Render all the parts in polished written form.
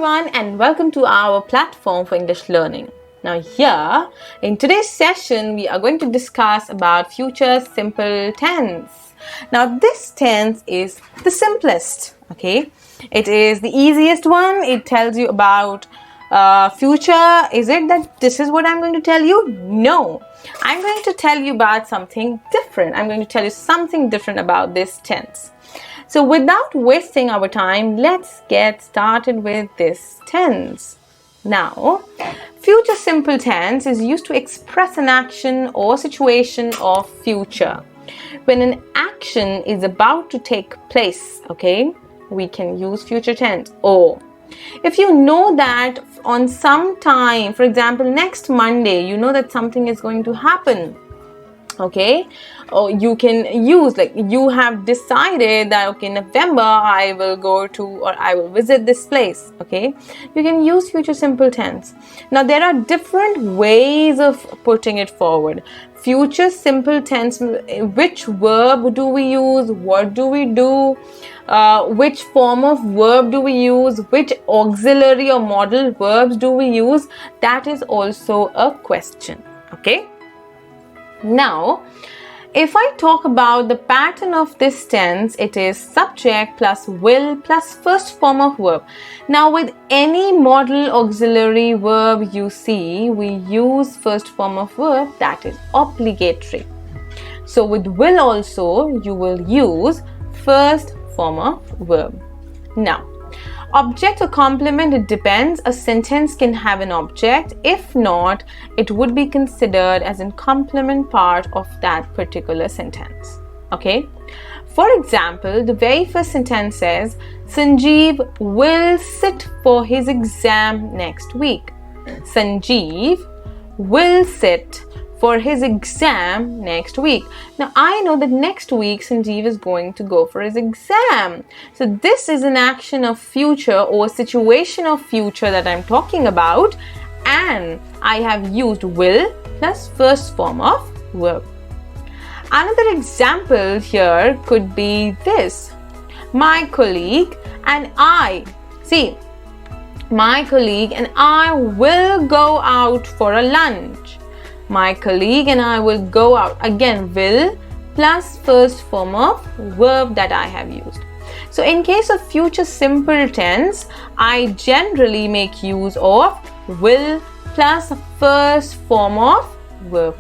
everyone, and welcome to our platform for English learning. Now here, in today's session, we are going to discuss about future simple tense. Now this tense is the simplest, okay? It is the easiest one. It tells you about future. Is it that this is what I'm going to tell you? No. I'm going to tell you about something different. I'm going to tell you something different about this tense. So without wasting our time, let's get started with this tense. Now, future simple tense is used to express an action or situation of future. When an action is about to take place, okay, we can use future tense. Or if you know that on some time, for example, next Monday, you know that something is going to happen. Okay, or you can use, like, you have decided that okay, November I will go to or I will visit this place. Okay, you can use future simple tense. Now there are different ways of putting it forward. Future simple tense, which verb do we use, what do we do, which form of verb do we use, which auxiliary or modal verbs do we use, that is also a question. Okay. Now, if I talk about the pattern of this tense, it is subject plus will plus first form of verb. Now, with any modal auxiliary verb you see, we use first form of verb, that is obligatory. So, with will also, you will use first form of verb. Now, object or complement, it depends. A sentence can have an object. If not, it would be considered as a complement part of that particular sentence. Okay? For example, the very first sentence says, Sanjeev will sit for his exam next week. Sanjeev will sit for his exam next week. Now, I know that next week Sanjeev is going to go for his exam. So, this is an action of future or situation of future that I'm talking about, and I have used will plus first form of verb. Another example here could be this. My colleague and I, see, my colleague and I will go out for a lunch. My colleague and I will go out. Again, will plus first form of verb that I have used. So in case of future simple tense, I generally make use of will plus first form of verb.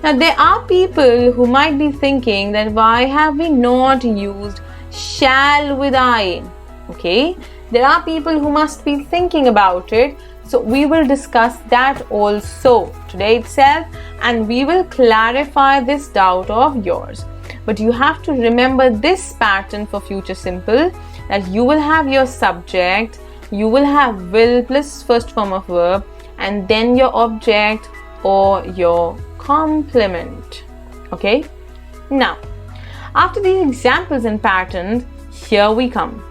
Now there are people who might be thinking that why have we not used shall with I? Okay, there are people who must be thinking about it. So we will discuss that also today itself, and we will clarify this doubt of yours. But you have to remember this pattern for future simple, that you will have your subject, you will have will plus first form of verb, and then your object or your complement. Okay? Now, after these examples and patterns, here we come.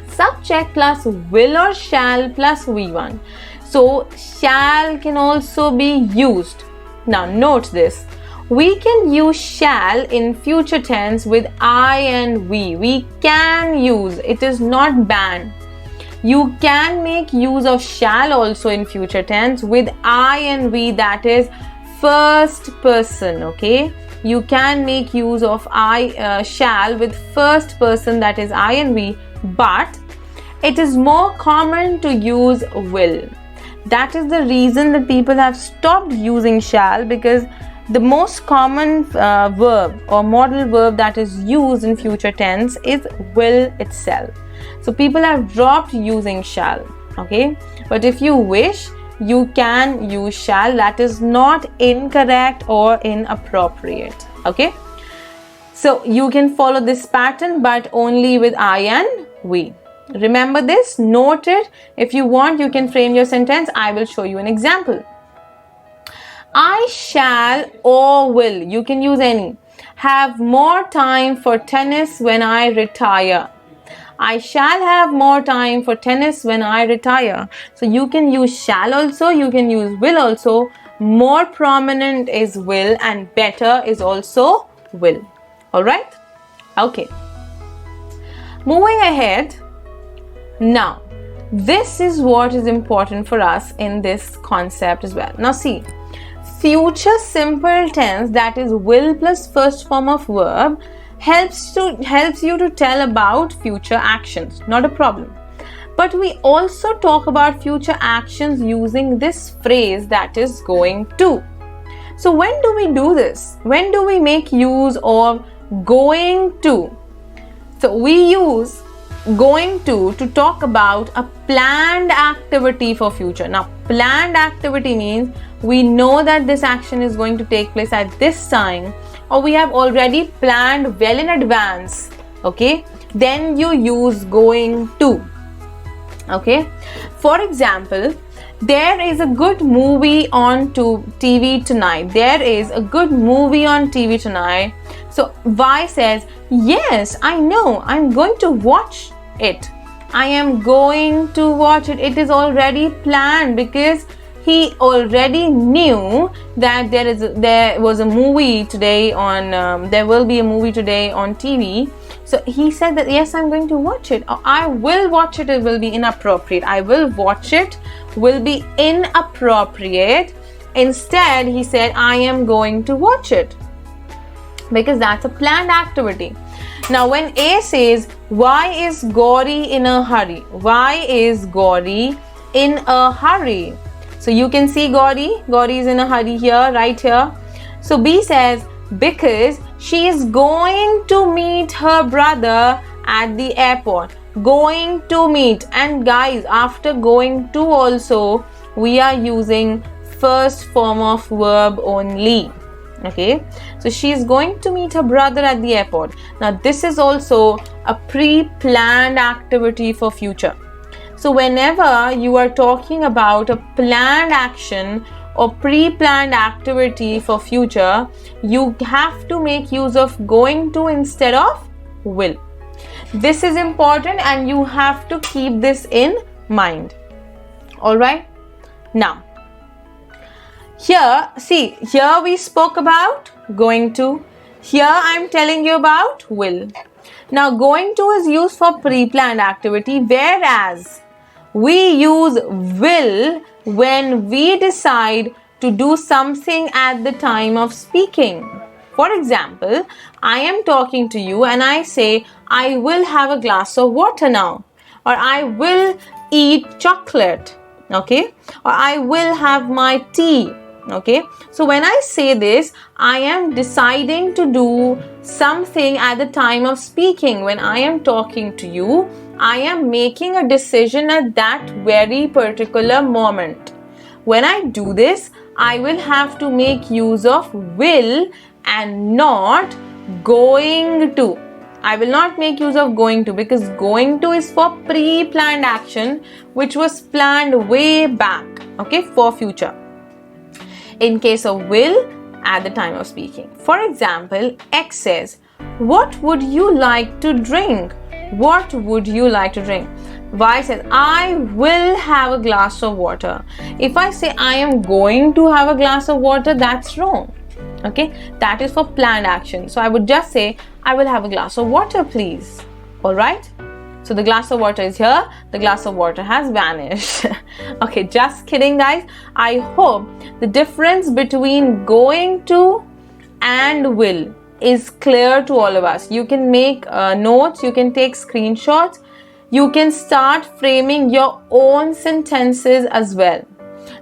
Subject plus will or shall plus V1. So, shall can also be used. Now, note this. We can use shall in future tense with I and we. We can use. It is not banned. You can make use of shall also in future tense with I and we, that is first person. Okay. You can make use of shall with first person, that is I and we, but it is more common to use will. That is the reason that people have stopped using shall, because the most common verb or modal verb that is used in future tense is will itself. So people have dropped using shall. Okay, but if you wish, you can use shall. That is not incorrect or inappropriate. Okay, so you can follow this pattern, but only with I and we. Remember this, note it. If you want, you can frame your sentence. I will show you an example. I shall or will, you can use any, have more time for tennis when I retire. I shall have more time for tennis when I retire. So you can use shall also, you can use will also. More prominent is will and better is also will. Alright? Okay. Moving ahead. Now, this is what is important for us in this concept as well. Now see, future simple tense, that is will plus first form of verb, helps you to tell about future actions, not a problem. But we also talk about future actions using this phrase, that is going to. So when do we do this? When do we make use of going to? So we use going to talk about a planned activity for future. Now planned activity means we know that this action is going to take place at this time, or we have already planned well in advance. Okay, then you use going to. Okay, for example, there is a good movie on TV tonight. There is a good movie on TV tonight. So Y says, yes, I know, I'm going to watch it. I am going to watch it. It is already planned because he already knew that there was a movie today on, there will be a movie today on TV. So he said that, yes, I'm going to watch it. Or I will watch it. It will be inappropriate. I will watch it will be inappropriate. Instead, he said, I am going to watch it, because that's a planned activity. Now, when A says, why is Gauri in a hurry? Why is Gauri in a hurry? So you can see Gauri is in a hurry here, right here. So B says, because she is going to meet her brother at the airport. Going to meet. And guys, after going to also, we are using first form of verb only. Okay, so she is going to meet her brother at the airport. Now this is also a pre-planned activity for future. So whenever you are talking about a planned action or pre-planned activity for future, you have to make use of going to instead of will. This is important and you have to keep this in mind. Alright, now here we spoke about going to. Here I am telling you about will. Now going to is used for pre-planned activity, whereas we use will when we decide to do something at the time of speaking. For example, I am talking to you and I say, I will have a glass of water now, or I will eat chocolate, okay, or I will have my tea. Okay, so when I say this, I am deciding to do something at the time of speaking. When I am talking to you, I am making a decision at that very particular moment. When I do this, I will have to make use of will and not going to. I will not make use of going to, because going to is for pre-planned action which was planned way back, okay, for future. In case of will, at the time of speaking. For example, X says, what would you like to drink? What would you like to drink? Y says, I will have a glass of water. If I say I am going to have a glass of water, that's wrong. Okay, that is for planned action. So I would just say, I will have a glass of water, please. Alright? So the glass of water is here, the glass of water has vanished. Okay, just kidding guys. I hope the difference between going to and will is clear to all of us. You can make notes, you can take screenshots, you can start framing your own sentences as well.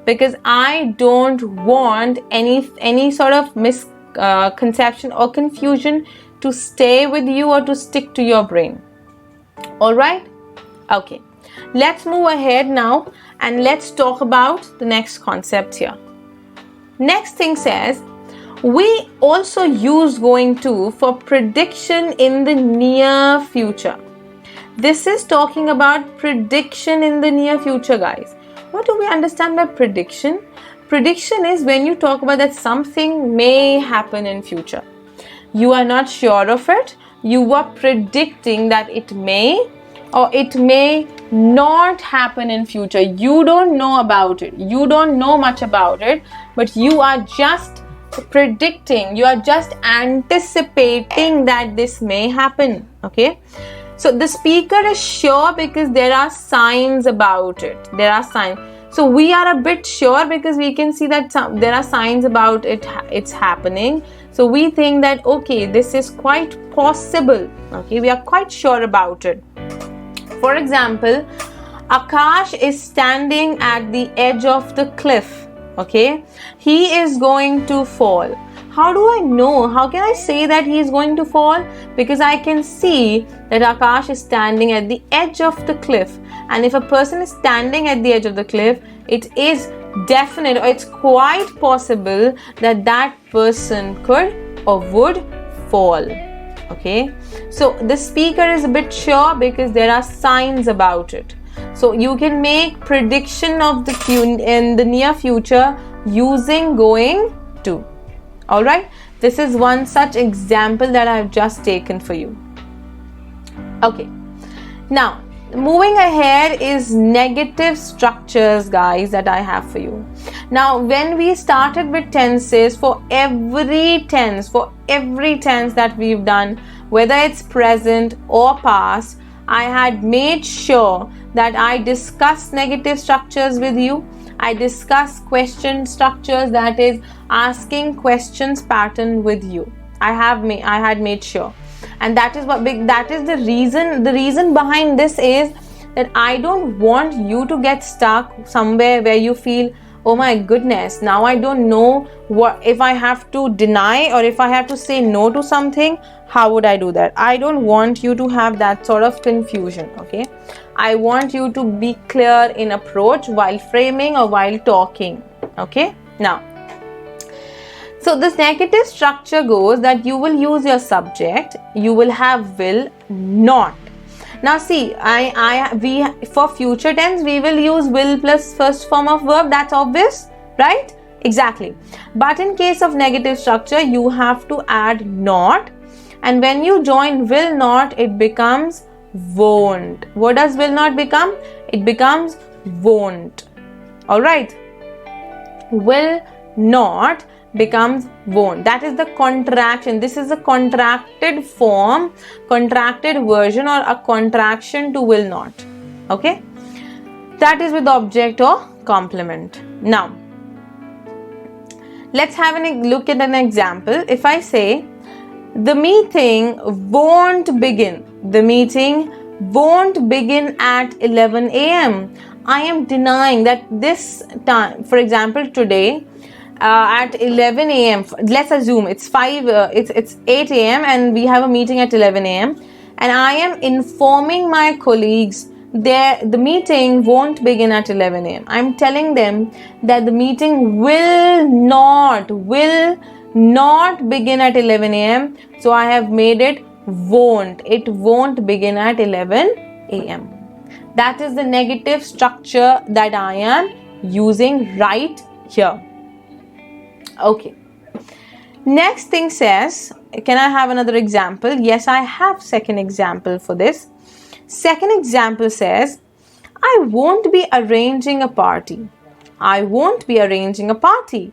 Because I don't want any sort of misconception or confusion to stay with you or to stick to your brain. Alright, okay, let's move ahead now and let's talk about the next concept here. Next thing says, we also use going to for prediction in the near future. This is talking about prediction in the near future, guys. What do we understand by prediction? Prediction is when you talk about that something may happen in future. You are not sure of it. You are predicting that it may or it may not happen in future. You don't know about it. You don't know much about it, but you are just predicting. You are just anticipating that this may happen. Okay. So the speaker is sure because there are signs about it. There are signs. So we are a bit sure because we can see that there are signs about it's happening. So we think that, okay, this is quite possible. Okay, we are quite sure about it. For example, Akash is standing at the edge of the cliff. Okay, he is going to fall. How do I know? How can I say that he is going to fall? Because I can see that Akash is standing at the edge of the cliff. And if a person is standing at the edge of the cliff, it is definite, or it's quite possible that that person could or would fall. Okay, so the speaker is a bit sure because there are signs about it. So you can make prediction of in the near future using going to. All right, this is one such example that I've just taken for you. Okay, now moving ahead is negative structures, guys, that I have for you. Now, when we started with tenses, for every tense that we've done, whether it's present or past, I had made sure that I discussed negative structures with you. I discussed question structures, that is asking questions pattern with you. I had made sure, and that is the reason. The reason behind this is that I don't want you to get stuck somewhere where you feel, oh my goodness, now I don't know what if I have to deny or if I have to say no to something, how would I do that? I don't want you to have that sort of confusion. Okay, I want you to be clear in approach while framing or while talking. Okay, now, so this negative structure goes that you will use your subject, you will have will, not. Now see, we for future tense we will use will plus first form of verb. That's obvious, right? Exactly. But in case of negative structure, you have to add not, and when you join will not, it becomes won't. What does will not become? It becomes won't. All right. Will not becomes won't. That is the contraction. This is a contracted form, contracted version, or a contraction to will not. Okay, that is with object or complement. Now let's have a look at an example. If I say the meeting won't begin, the meeting won't begin at 11 a.m. I am denying that this time, for example, today at 11 a.m. let's assume it's 8 a.m. and we have a meeting at 11 a.m. and I am informing my colleagues the meeting won't begin at 11 a.m. I'm telling them that the meeting will not begin at 11 a.m. So I have made it won't. It won't begin at 11 a.m. That is the negative structure that I am using right here. Okay. Next thing says, can I have another example? Yes, I have second example for this. Second example says, I won't be arranging a party. I won't be arranging a party.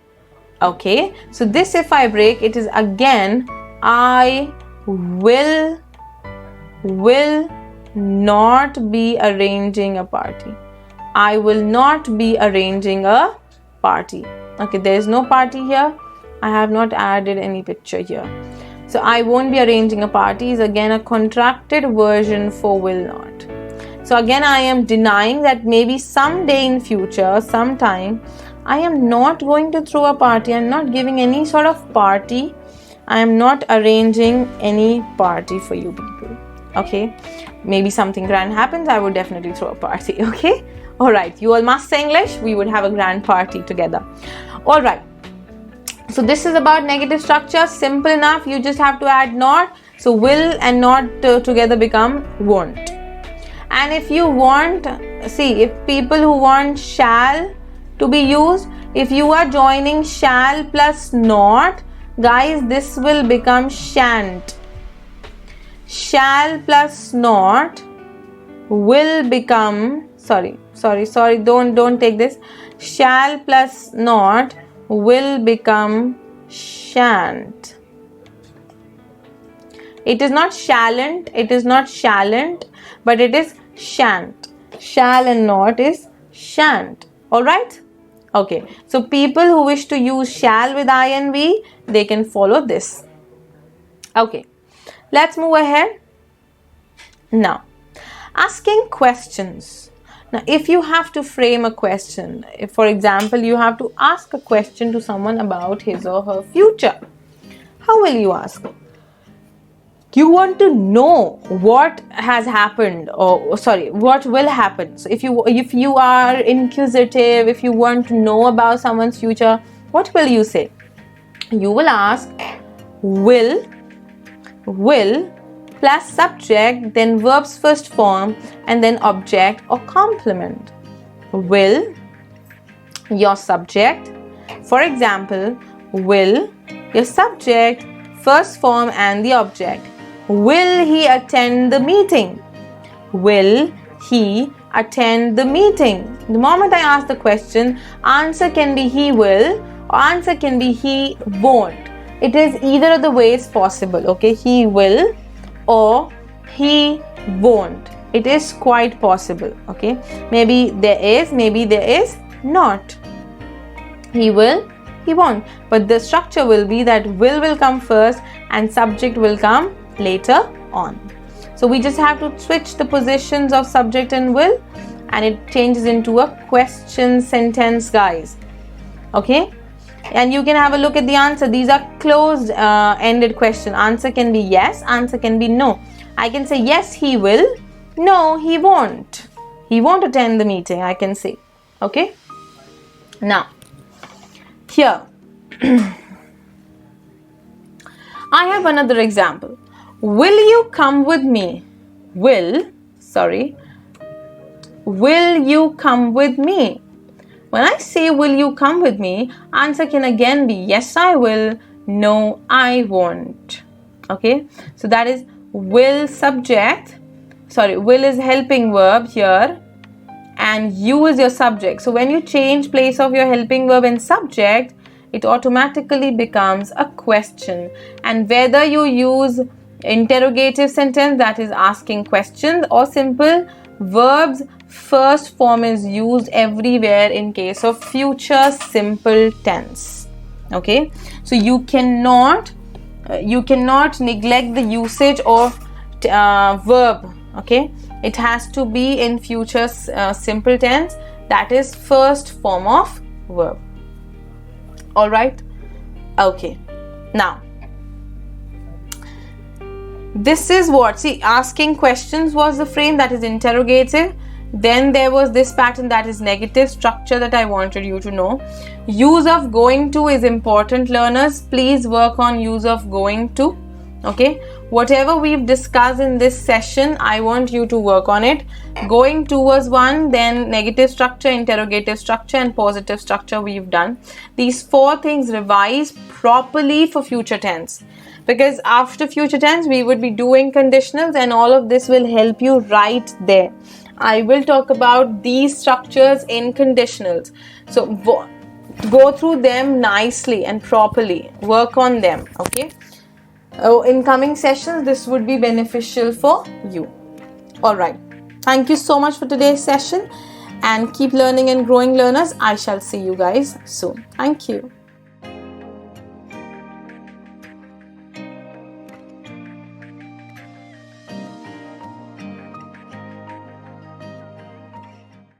Okay, so this, if I break, it is again, I will not be arranging a party. I will not be arranging a party. Okay, there is no party here. I have not added any picture here. So I won't be arranging a party is again a contracted version for will not. So again, I am denying that maybe someday in future, sometime, I am not going to throw a party. I am not giving any sort of party. I am not arranging any party for you people. Okay, maybe something grand happens, I would definitely throw a party. Okay, all right, you all must say English. We would have a grand party together. All right. So this is about negative structure. Simple enough. You just have to add not. So will and not together become won't. And if you want, see, if people who want shall to be used, if you are joining shall plus not, guys, this will become shan't. Shall plus not will become, sorry, don't take this. Shall plus not will become shan't. It is not shallant, it is not shallant, but it is shan't. Shall and not is shan't. Alright? Okay, so people who wish to use shall with INV, they can follow this. Okay, let's move ahead. Now, asking questions. Now, if you have to frame a question, if for example, you have to ask a question to someone about his or her future, how will you ask? You want to know what has happened, or sorry, what will happen. So if you are inquisitive, if you want to know about someone's future, what will you say? You will ask will plus subject, then verb's first form, and then object or complement. Will, your subject. For example, will, your subject, first form and the object. Will he attend the meeting? Will he attend the meeting? The moment I ask the question, answer can be he will or answer can be he won't. It is either of the ways possible, okay? He will or he won't. It is quite possible, okay? Maybe there is not. He will, he won't. But the structure will be that will come first and subject will come later on. So we just have to switch the positions of subject and will, and it changes into a question sentence, guys. Okay? And you can have a look at the answer. These are closed ended question. Answer can be yes, answer can be no. I can say yes, he will. No, he won't. He won't attend the meeting, I can say. Okay? Now, here I have another example. Will you come with me? Will you come with me? When I say will you come with me, answer can again be yes I will, no I won't. Okay, so that is will subject, will is helping verb here and you is your subject. So when you change place of your helping verb and subject, it automatically becomes a question. And whether you use interrogative sentence, that is asking questions, or simple verbs, first form is used everywhere in case of future simple tense. Okay, so you cannot neglect the usage of verb. Okay, it has to be in future simple tense, that is first form of verb. All right. Okay, now this is what, see, asking questions was the frame, that is interrogative. Then there was this pattern, that is negative structure, that I wanted you to know. Use of going to is important, learners. Please work on use of going to. Okay, whatever we've discussed in this session, I want you to work on it. Going to was one, then negative structure, interrogative structure, and positive structure we've done. These four things revise properly for future tense, because after future tense we would be doing conditionals, and all of this will help you right there. I will talk about these structures in conditionals, so go through them nicely and properly, work on them. Okay, in coming sessions this would be beneficial for you. All right, thank you so much for today's session, and keep learning and growing, learners. I shall see you guys soon. Thank you.